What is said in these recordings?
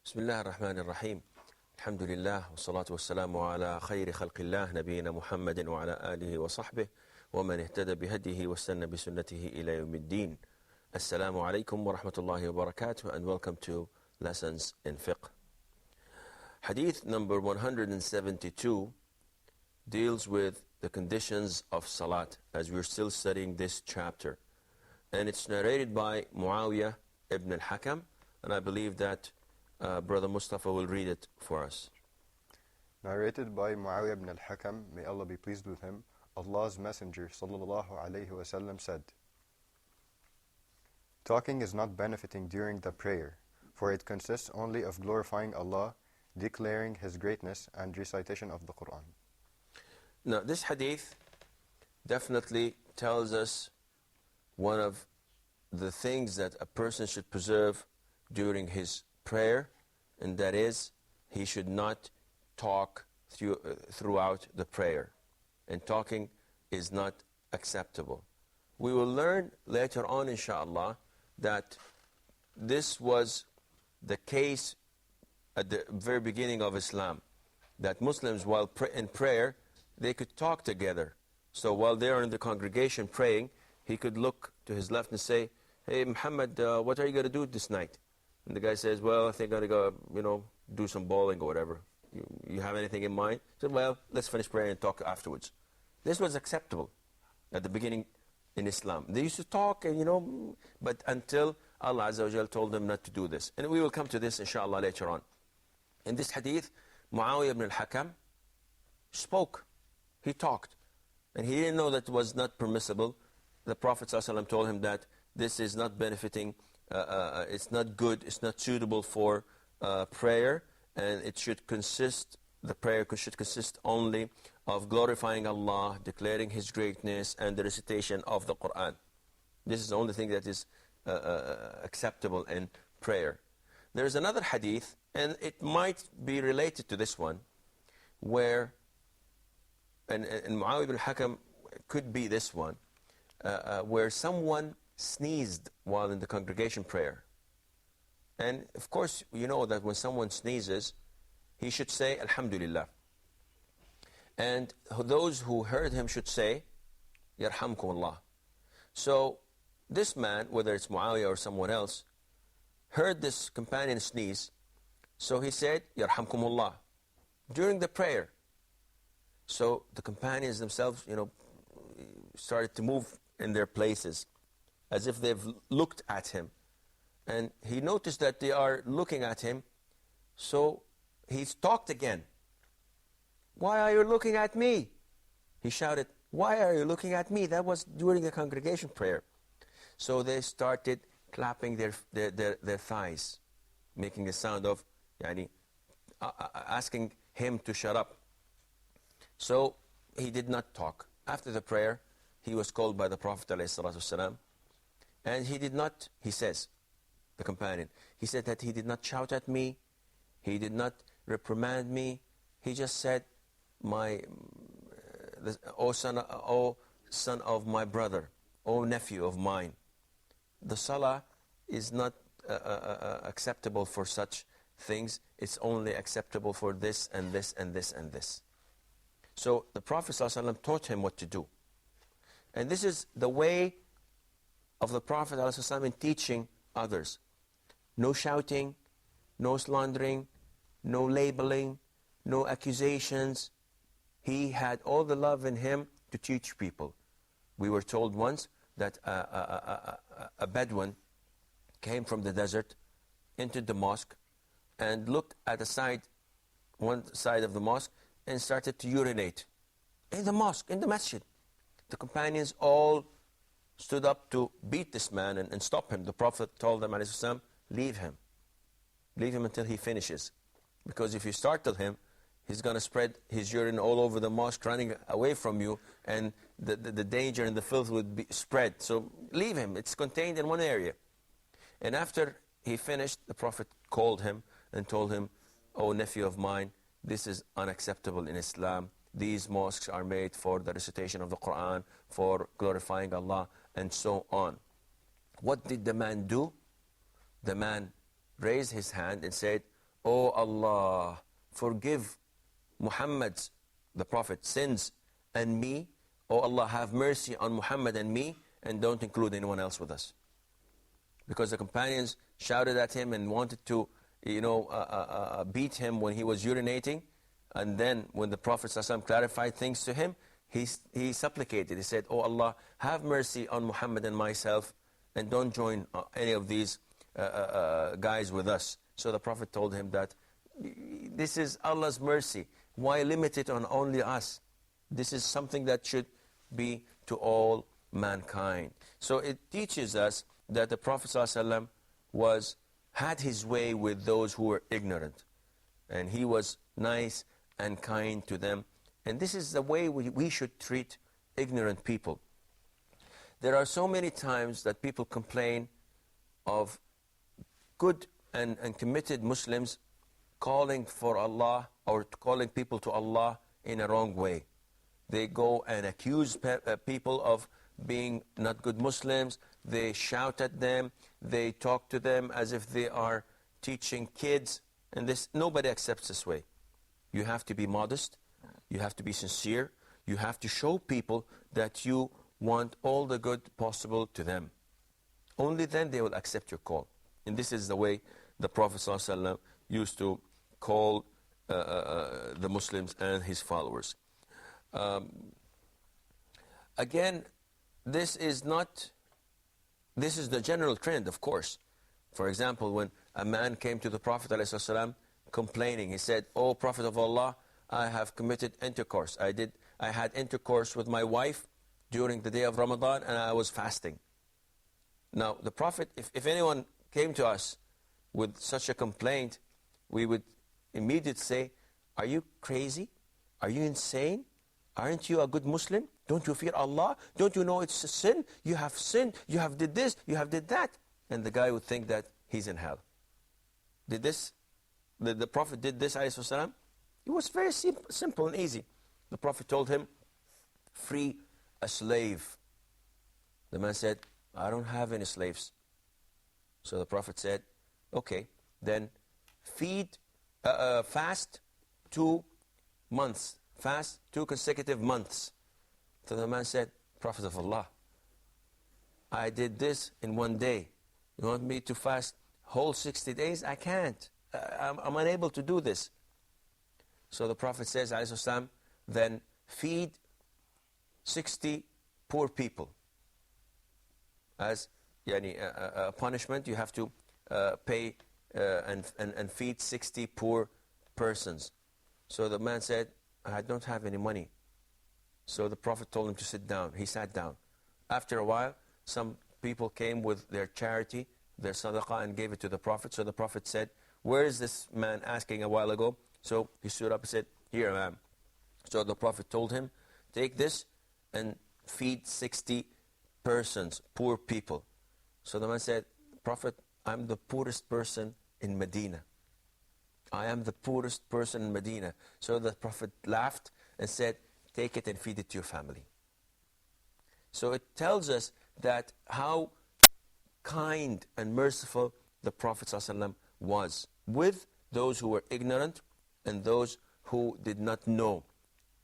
بسم الله الرحمن الرحيم الحمد لله والصلاة والسلام على خير خلق الله نبينا محمد وعلى آله وصحبه ومن اهتدى بهديه واستنى بسنته إلى يوم الدين. Assalamu alaikum wa rahmatullahi wa barakatuh, and welcome to Lessons in Fiqh. Hadith number 172 deals with the conditions of Salat, as we're still studying this chapter. And it's narrated by Muawiyah ibn al-Hakam, and I believe that Brother Mustafa will read it for us. Narrated by Muawiyah ibn al-Hakam, may Allah be pleased with him, Allah's Messenger sallallahu alayhi wa sallam said, "Talking is not benefiting during the prayer, for it consists only of glorifying Allah, declaring His greatness, and recitation of the Quran." Now, this hadith definitely tells us one of the things that a person should preserve during his prayer, and that is, he should not talk throughout the prayer. And talking is not acceptable. We will learn later on, inshallah, that this was the case at the very beginning of Islam, that Muslims, while in prayer, they could talk together. So while they are in the congregation praying, he could look to his left and say, "Hey Muhammad, what are you going to do this night?" And the guy says, "Well, I think I'm going to go, do some bowling or whatever. You have anything in mind?" He said, "Well, let's finish praying and talk afterwards." This was acceptable at the beginning in Islam. They used to talk, and but until Allah Azza wa Jal told them not to do this. And we will come to this, inshallah, later on. In this hadith, Muawiyah ibn al-Hakam spoke. He talked. And he didn't know that it was not permissible. The Prophet ﷺ told him that this is not benefiting, it's not good, it's not suitable for prayer, and the prayer should consist only of glorifying Allah, declaring His greatness, and the recitation of the Quran. This is the only thing that is acceptable in prayer. There is another hadith, and it might be related to this one, where, and Muawiyah ibn al-Hakam could be this one, where someone sneezed while in the congregation prayer. And of course, you know that when someone sneezes, he should say, "Alhamdulillah." And those who heard him should say, "Yarhamkum Allah." So this man, whether it's Muawiyah or someone else, heard this companion sneeze, so he said, "Yarhamkum Allah," during the prayer. So the companions themselves, started to move in their places, as if they've looked at him. And he noticed that they are looking at him, so he talked again. "Why are you looking at me?" He shouted, "Why are you looking at me?" That was during the congregation prayer. So they started clapping their thighs, making a sound of asking him to shut up. So he did not talk. After the prayer, he was called by the Prophet ﷺ, and he did not, he says, the companion, he said that he did not shout at me, he did not reprimand me, he just said, "O son of my brother, O nephew of mine, the salah is not acceptable for such things, it's only acceptable for this and this and this and this." So the Prophet ﷺ taught him what to do. And this is the way of the Prophet ﷺ in teaching others. No shouting, no slandering, no labeling, no accusations. He had all the love in him to teach people. We were told once that a Bedouin came from the desert, entered the mosque, and looked at one side of the mosque, and started to urinate in the mosque, in the masjid. The companions all stood up to beat this man and stop him. The Prophet told them, ﷺ, "Leave him. Leave him until he finishes. Because if you startle him, he's going to spread his urine all over the mosque, running away from you, and the danger and the filth would be spread. So leave him. It's contained in one area." And after he finished, the Prophet called him and told him, "O nephew of mine, this is unacceptable in Islam. These mosques are made for the recitation of the Quran, for glorifying Allah, and so on." What did the man do? The man raised his hand and said, "O Allah, forgive Muhammad's, the Prophet, sins and me. O Allah, have mercy on Muhammad and me, and don't include anyone else with us." Because the companions shouted at him and wanted to, beat him when he was urinating. And then when the Prophet ﷺ clarified things to him, he supplicated. He said, "Oh Allah, have mercy on Muhammad and myself, and don't join any of these guys with us." So the Prophet told him that this is Allah's mercy. Why limit it on only us? This is something that should be to all mankind. So it teaches us that the Prophet ﷺ had his way with those who were ignorant. And he was nice and kind to them. And this is the way we should treat ignorant people. There are so many times that people complain of good and committed Muslims calling for Allah or calling people to Allah in a wrong way. They go and accuse people of being not good Muslims. They shout at them. They talk to them as if they are teaching kids. And nobody accepts this way. You have to be modest. You have to be sincere. You have to show people that you want all the good possible to them. Only then they will accept your call. And this is the way the Prophet ﷺ used to call the Muslims and his followers. Again, this is the general trend, of course. For example, when a man came to the Prophet ﷺ complaining, he said, "O Prophet of Allah, I have committed intercourse. I had intercourse with my wife during the day of Ramadan, and I was fasting." Now, the Prophet, if anyone came to us with such a complaint, we would immediately say, "Are you crazy? Are you insane? Aren't you a good Muslim? Don't you fear Allah? Don't you know it's a sin? You have sinned. You have did this. You have did that." And the guy would think that he's in hell. The Prophet did this, alayhi salam. It was very simple and easy. The Prophet told him, "Free a slave." The man said, "I don't have any slaves." So the Prophet said, "Okay, then fast 2 months. Fast 2 consecutive months." So the man said, "Prophet of Allah, I did this in 1 day. You want me to fast whole 60 days? I can't. I'm unable to do this." So the Prophet says, alayhi salam, "Then feed 60 poor people. As a punishment, you have to pay and feed 60 poor persons." So the man said, "I don't have any money." So the Prophet told him to sit down. He sat down. After a while, some people came with their charity, their sadaqah, and gave it to the Prophet. So the Prophet said, "Where is this man asking a while ago?" So he stood up and said, "Here I am." So the Prophet told him, "Take this and feed 60 persons, poor people." So the man said, "Prophet, I'm the poorest person in Medina. I am the poorest person in Medina." So the Prophet laughed and said, "Take it and feed it to your family." So it tells us that how kind and merciful the Prophet ﷺ was with those who were ignorant and those who did not know.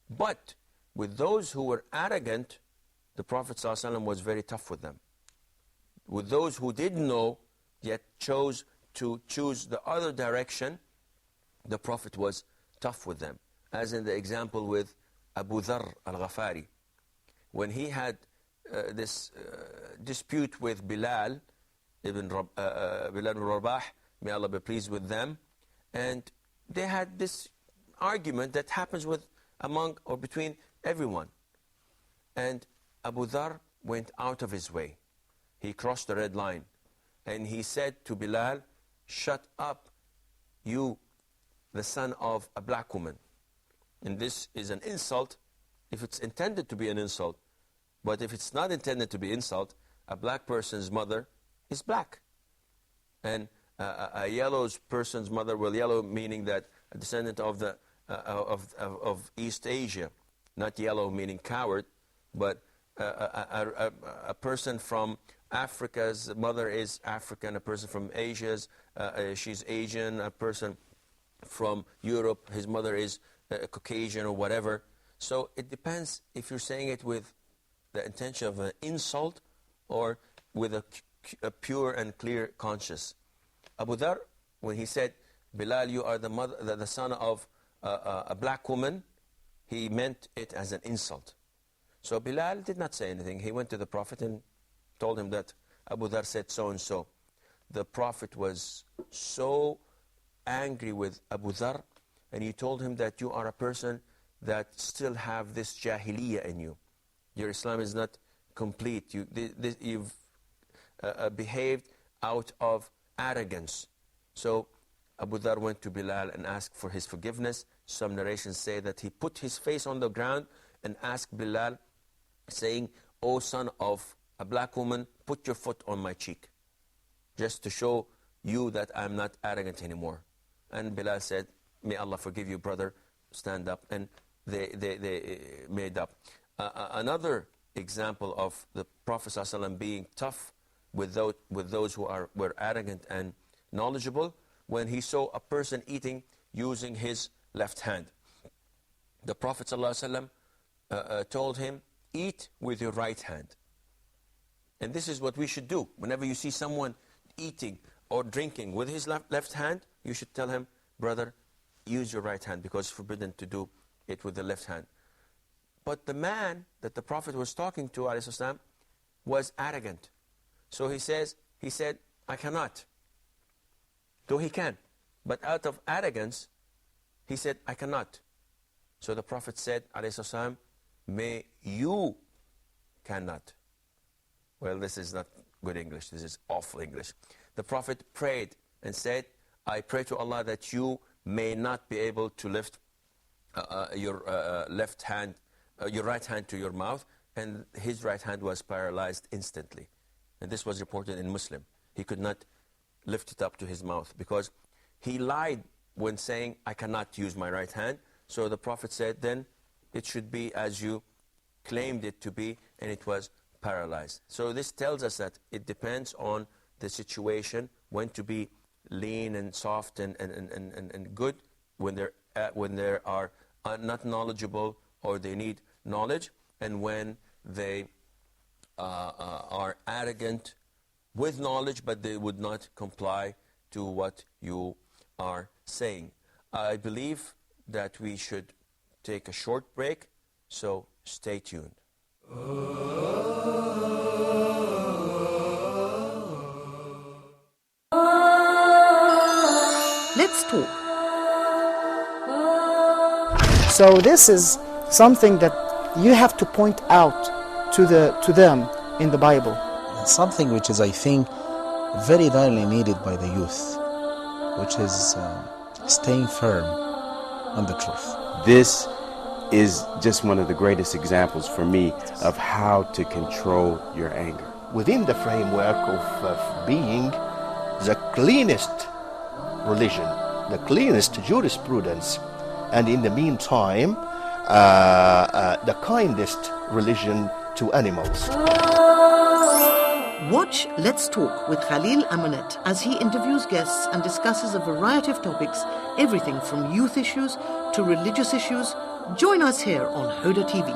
But with those who were arrogant, the Prophet ﷺ was very tough with them. With those who did know, yet chose to choose the other direction, the Prophet was tough with them. As in the example with Abu Dharr al-Ghafari. When he had this dispute with Bilal ibn Rabah, may Allah be pleased with them, and they had this argument that happens among or between everyone. And Abu Dharr went out of his way. He crossed the red line. And he said to Bilal, "Shut up, you, the son of a black woman." And this is an insult if it's intended to be an insult. But if it's not intended to be insult, a black person's mother is black. And a yellow person's mother, well, yellow meaning that a descendant of East Asia, not yellow meaning coward, but a person from Africa's mother is African, a person from Asia's, she's Asian, a person from Europe, his mother is Caucasian or whatever. So it depends if you're saying it with the intention of an insult or with a pure and clear conscience. Abu Dhar, when he said, Bilal, you are the son of a black woman, he meant it as an insult. So Bilal did not say anything. He went to the Prophet and told him that Abu Dhar said so and so. The Prophet was so angry with Abu Dhar, and he told him that you are a person that still have this jahiliyyah in you. Your Islam is not complete. You've behaved out of arrogance. So Abu Dhar went to Bilal and asked for his forgiveness. Some narrations say that he put his face on the ground and asked Bilal, saying, O son of a black woman, put your foot on my cheek, just to show you that I'm not arrogant anymore. And Bilal said, may Allah forgive you, brother, stand up. And they made up. Another example of the Prophet ﷺ being tough with those who were arrogant and knowledgeable, when he saw a person eating using his left hand. The Prophet ﷺ told him, eat with your right hand. And this is what we should do. Whenever you see someone eating or drinking with his left hand, you should tell him, brother, use your right hand, because it's forbidden to do it with the left hand. But the man that the Prophet was talking to, ﷺ, was arrogant. So he said, I cannot. Though he can. But out of arrogance, he said, I cannot. So the Prophet said, ﷺ, may you cannot. Well, this is not good English. This is awful English. The Prophet prayed and said, I pray to Allah that you may not be able to lift your left hand, your right hand to your mouth, and his right hand was paralyzed instantly. And this was reported in Muslim. He could not lift it up to his mouth because he lied when saying, I cannot use my right hand. So the Prophet said, then it should be as you claimed it to be, and it was paralyzed. So this tells us that it depends on the situation, when to be lean and soft and good, when they are not knowledgeable or they need knowledge, and when they are arrogant with knowledge but they would not comply to what you are saying. I believe that we should take a short break, so stay tuned. Let's talk. So this is something that you have to point out to them in the Bible. Something which is, I think, very direly needed by the youth, which is staying firm on the truth. This is just one of the greatest examples for me of how to control your anger. Within the framework of being the cleanest religion, the cleanest jurisprudence, and in the meantime, the kindest religion to animals. Watch Let's Talk with Khalil Amanet as he interviews guests and discusses a variety of topics, everything from youth issues to religious issues. Join us here on Huda TV.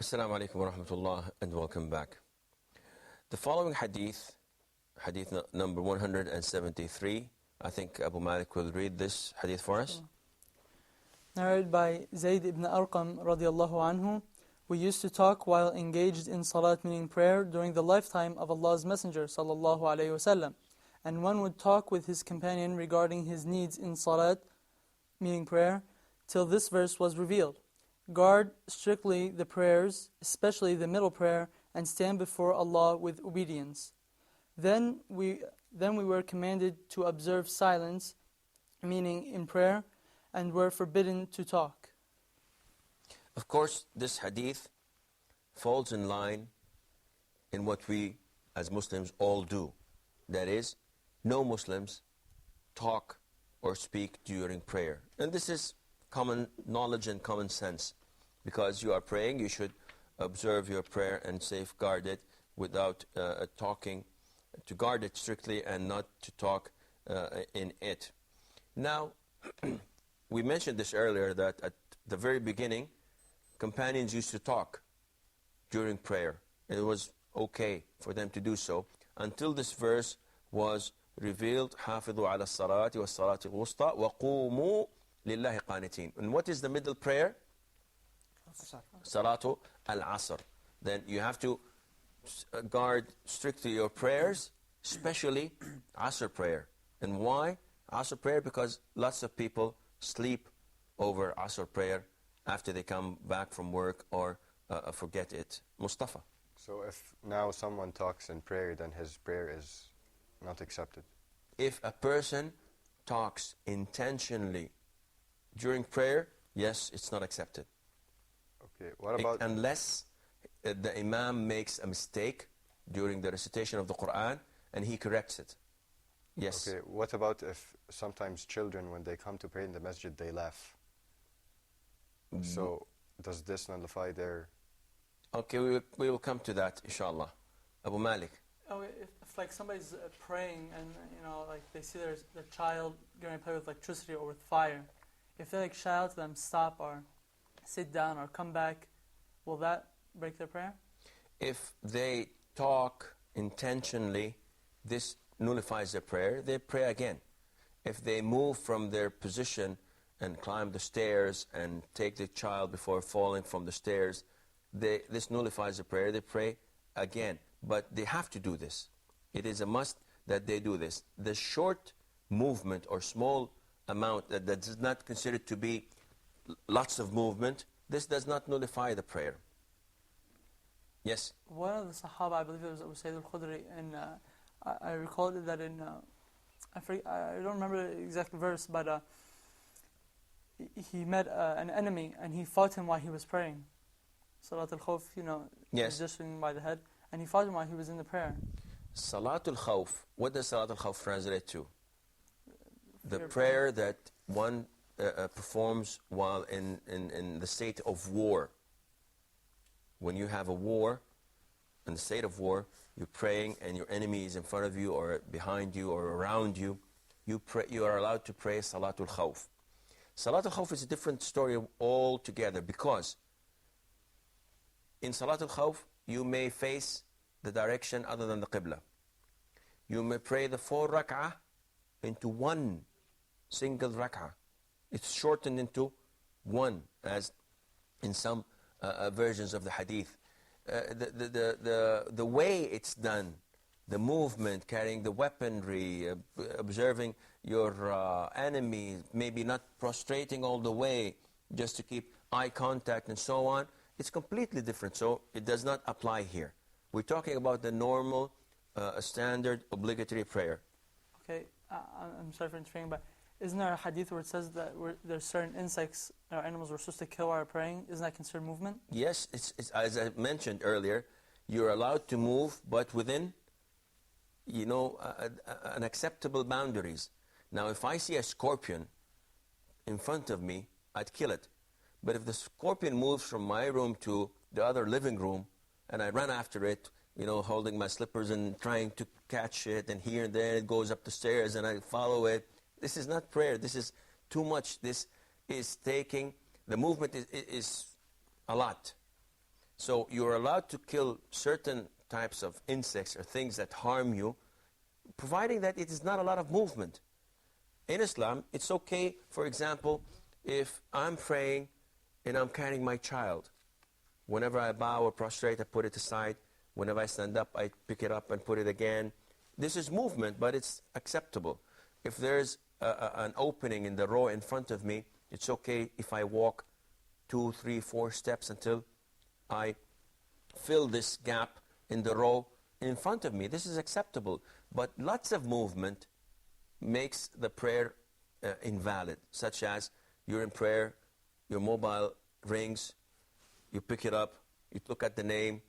Assalamu alaikum wa rahmatullah, and welcome back. The following hadith number 173, I think Abu Malik will read this hadith for us. Narrated by Zayd ibn Arqam radiallahu anhu, we used to talk while engaged in salat, meaning prayer, during the lifetime of Allah's Messenger sallallahu alayhi wasallam. And one would talk with his companion regarding his needs in salat, meaning prayer, till this verse was revealed. Guard strictly the prayers, especially the middle prayer, and stand before Allah with obedience. Then we were commanded to observe silence, meaning in prayer, and were forbidden to talk. Of course, this hadith falls in line in what we as Muslims all do. That is, no Muslims talk or speak during prayer. And this is common knowledge and common sense. Because you are praying, you should observe your prayer and safeguard it without talking, to guard it strictly and not to talk in it. Now, we mentioned this earlier, that at the very beginning, companions used to talk during prayer. It was okay for them to do so until this verse was revealed. حافظوا على الصلاة والصلاة الوسطى وقوموا لله قانتين. And what is the middle prayer? Salatu al-Asr. Then you have to guard strictly your prayers, especially Asr prayer. And why Asr prayer? Because lots of people sleep over Asr prayer after they come back from work or forget it. Mustafa. So if now someone talks in prayer, then his prayer is not accepted? If a person talks intentionally during prayer, yes, it's not accepted. Okay, what about... Unless the imam makes a mistake during the recitation of the Quran and he corrects it. Yes. Okay, what about if sometimes children, when they come to pray in the masjid, they laugh? So, does this nullify their... Okay, we will come to that, inshallah. Abu Malik. Oh, if like somebody's praying and, you know, like they see their child going to play with electricity or with fire, if they like shout out to them, stop or sit down or come back, will that break their prayer? If they talk intentionally, this nullifies their prayer. They pray again. If they move from their position and climb the stairs and take the child before falling from the stairs, this nullifies the prayer. They pray again. But they have to do this. It is a must that they do this. The short movement or small amount that is not considered to be lots of movement, this does not nullify the prayer. Yes? One of the Sahaba, I believe it was Abu Sayyid al-Khudri, and I recall that in, I don't remember the exact verse, but he met an enemy and he fought him while he was praying. Salat al-Khawf, you know, yes, just by the head, and he fought him while he was in the prayer. Salat al-Khawf, what does Salat al-Khawf translate to? The prayer that one performs while in the state of war. When you have a war, in the state of war, you're praying and your enemy is in front of you or behind you or around you, you are allowed to pray Salatul Khawf. Salatul Khawf is a different story altogether, because in Salatul Khawf you may face the direction other than the Qibla. You may pray the 4 rak'ah into one single rak'ah. It's shortened into one, as in some versions of the hadith. The way it's done, the movement, carrying the weaponry, observing your enemy, maybe not prostrating all the way, just to keep eye contact and so on, it's completely different. So it does not apply here. We're talking about the normal, standard, obligatory prayer. Okay, I'm sorry for interfering, but isn't there a hadith where it says that there's certain insects or animals we're supposed to kill while praying? Isn't that considered movement? Yes, it's as I mentioned earlier, you're allowed to move, but within, you know, an acceptable boundaries. Now, if I see a scorpion in front of me, I'd kill it. But if the scorpion moves from my room to the other living room, and I run after it, you know, holding my slippers and trying to catch it, and here and there it goes up the stairs, and I follow it, this is not prayer. This is too much. This is taking, the movement is a lot. So you're allowed to kill certain types of insects or things that harm you, providing that it is not a lot of movement. In Islam, it's okay, for example, if I'm praying and I'm carrying my child. Whenever I bow or prostrate, I put it aside. Whenever I stand up, I pick it up and put it again. This is movement, but it's acceptable. If there's an opening in the row in front of me, it's okay if I walk 2, 3, 4 steps until I fill this gap in the row in front of me. This is acceptable. But lots of movement makes the prayer invalid, such as you're in prayer, your mobile rings, you pick it up, you look at the name,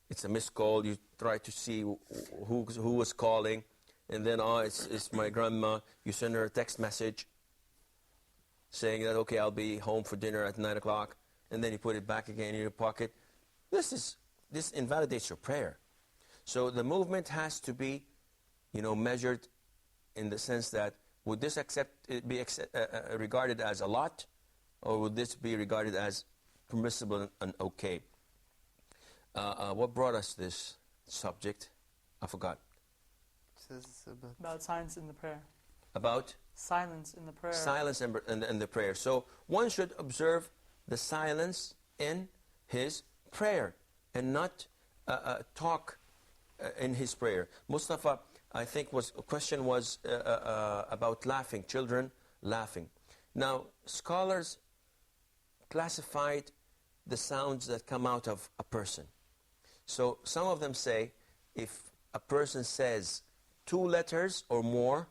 it's a missed call, you try to see who was calling, and then, it's my grandma. You send her a text message saying that, okay, I'll be home for dinner at 9 o'clock. and then you put it back again in your pocket. This invalidates your prayer. So the movement has to be, measured in the sense that would this be regarded as a lot, or would this be regarded as permissible and okay? What brought us this subject? I forgot. About silence in the prayer. About? Silence in the prayer. Silence in the prayer. So one should observe the silence in his prayer and not talk in his prayer. Mustafa, I think question was about laughing, children laughing. Now, scholars classified the sounds that come out of a person. So some of them say if a person says 2 letters or more,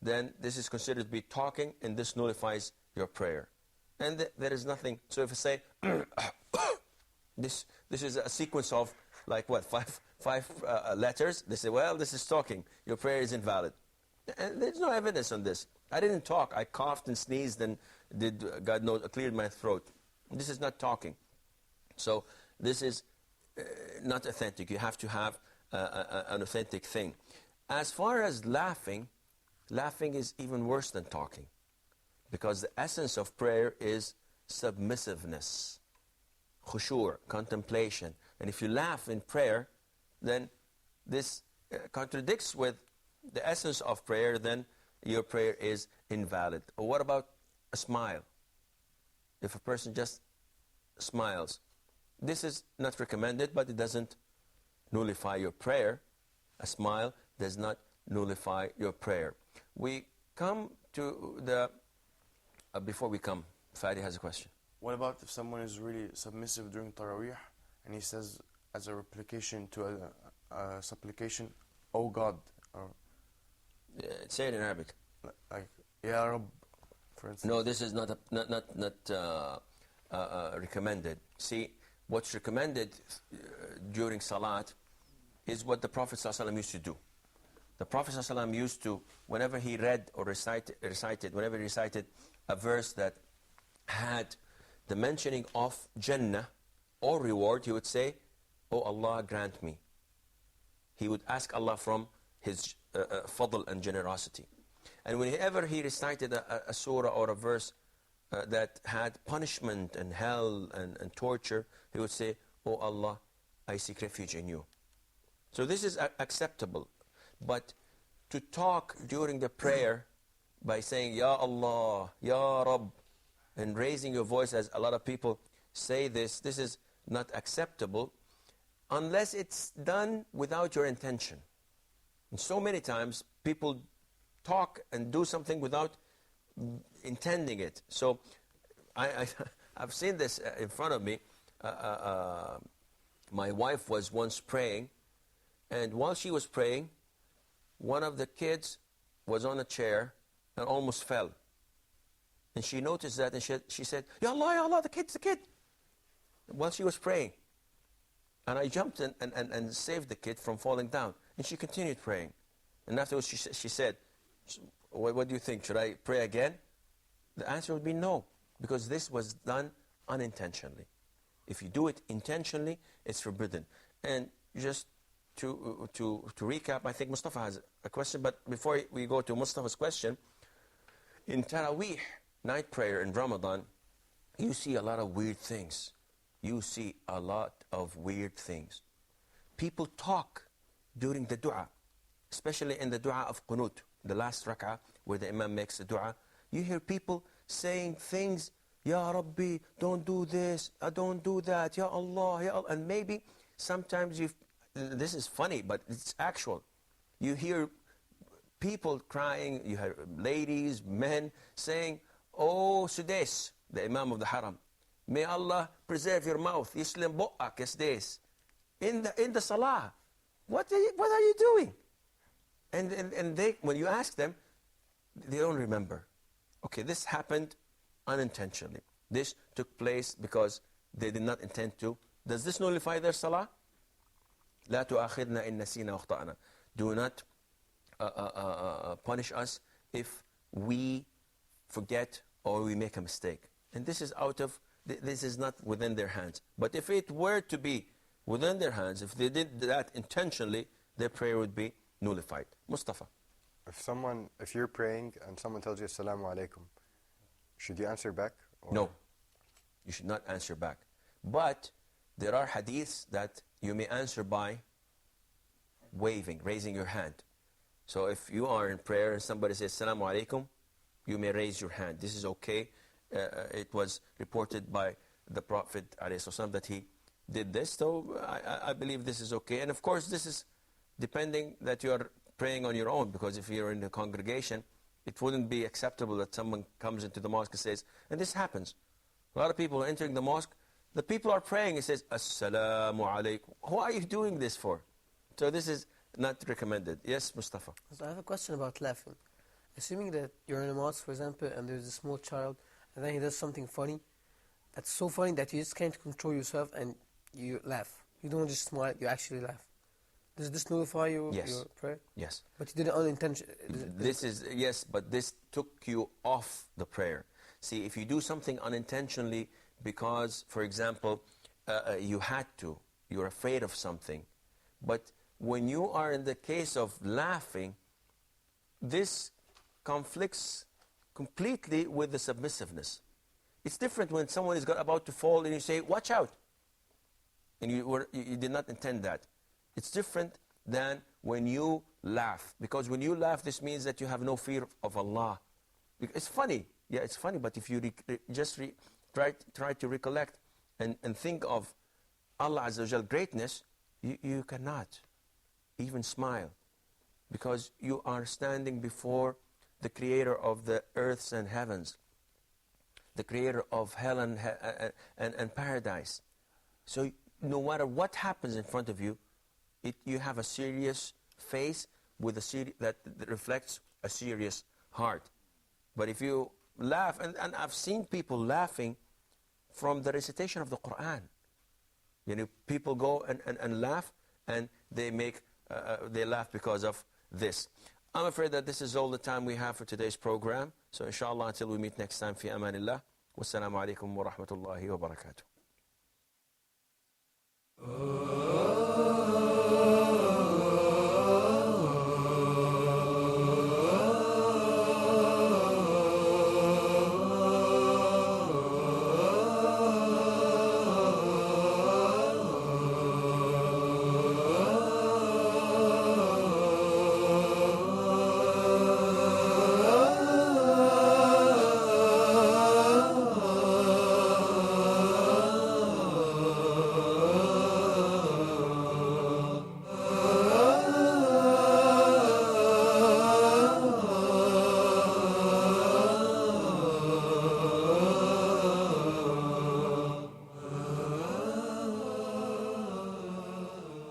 then this is considered to be talking, and this nullifies your prayer. And there is nothing. So if I say, this is a sequence of like what, five letters, they say, well, this is talking. Your prayer is invalid. And there's no evidence on this. I didn't talk. I coughed and sneezed and did, God knows, cleared my throat. This is not talking. So this is not authentic. You have to have an authentic thing. As far as laughing is even worse than talking, because the essence of prayer is submissiveness, khushu', contemplation. And if you laugh in prayer, then this contradicts with the essence of prayer, then your prayer is invalid. Or what about a smile? If a person just smiles, this is not recommended, but it doesn't nullify your prayer. A smile does not nullify your prayer. We come to the... before we come, Fadi has a question. What about if someone is really submissive during Taraweeh and he says as a replication to a supplication, "Oh God," or say it in Arabic. Like "Ya Rabb," for instance. No, this is not recommended. See, what's recommended during Salat is what the Prophet ﷺ used to do. The Prophet ﷺ used to, whenever he read or recited a verse that had the mentioning of Jannah or reward, he would say, "Oh Allah, grant me." He would ask Allah from his fadl and generosity. And whenever he recited a surah or a verse that had punishment and hell and torture, he would say, "Oh Allah, I seek refuge in you." So this is acceptable. But to talk during the prayer by saying, "Ya Allah, Ya Rabb," and raising your voice as a lot of people say this is not acceptable unless it's done without your intention. And so many times people talk and do something without intending it. So I've seen this in front of me. My wife was once praying, and while she was praying, one of the kids was on a chair and almost fell. And she noticed that, and she said, "Ya Allah, Ya Allah, the kid," while she was praying. And I jumped in and saved the kid from falling down. And she continued praying. And afterwards she said, what do you think? Should I pray again? The answer would be no, because this was done unintentionally. If you do it intentionally, it's forbidden. And just to recap, I think Mustafa has a question, but before we go to Mustafa's question, in Taraweeh, night prayer in Ramadan, you see a lot of weird things. You see a lot of weird things. People talk during the dua, especially in the dua of qunut, the last rak'ah where the imam makes the dua. You hear people saying things, "Ya Rabbi, don't do this, don't do that, Ya Allah, Ya Allah." And maybe sometimes this is funny, but it's actual. You hear people crying, you hear ladies, men saying, "Oh Sudais," the imam of the haram, "May Allah preserve your mouth, Yislim bu'ak Sudais," in the salah. What are you doing? And they, when you ask them, they don't remember. Okay, this happened unintentionally. This took place because they did not intend to. Does this nullify their salah? لا تؤاخذنا إن نسينا وأخطأنا. Do not punish us if we forget or we make a mistake. And this is out of this is not within their hands. But if it were to be within their hands, if they did that intentionally, their prayer would be nullified. Mustafa. If you're praying and someone tells you Assalamu alaikum, should you answer back? Or? No, you should not answer back. But there are hadiths that you may answer by waving, raising your hand. So if you are in prayer and somebody says Assalamu alaikum, you may raise your hand. This is okay. It was reported by the Prophet ﷺ that he did this. So I believe this is okay. And of course, this is depending that you are praying on your own, because if you're in the congregation, it wouldn't be acceptable that someone comes into the mosque and says, and this happens. A lot of people are entering the mosque, the people are praying, and says, Assalamu alaikum. Who are you doing this for? So this is not recommended. Yes, Mustafa? So I have a question about laughing. Assuming that you're in a mosque, for example, and there's a small child, and then he does something funny, that's so funny that you just can't control yourself and you laugh. You don't just smile, you actually laugh. Does this nullify your prayer? Yes. But you did it unintentionally. Yes, but this took you off the prayer. See, if you do something unintentionally because, for example, you had to, you're afraid of something, but when you are in the case of laughing, this conflicts completely with the submissiveness. It's different when someone is about to fall and you say, watch out, and you did not intend that. It's different than when you laugh, because when you laugh, this means that you have no fear of Allah. It's funny. Yeah, it's funny, but if you try to recollect and think of Allah Azza wa Jal greatness, you cannot even smile, because you are standing before the creator of the earths and heavens, the creator of hell and paradise. So no matter what happens in front of you, you have a serious face with that reflects a serious heart. But if you laugh, and I've seen people laughing from the recitation of the Quran. People go and laugh, and they laugh because of this. I'm afraid that this is all the time we have for today's program. So inshallah, until we meet next time, fi amanillah. Wassalamu alaikum wa rahmatullahi wa barakatuh.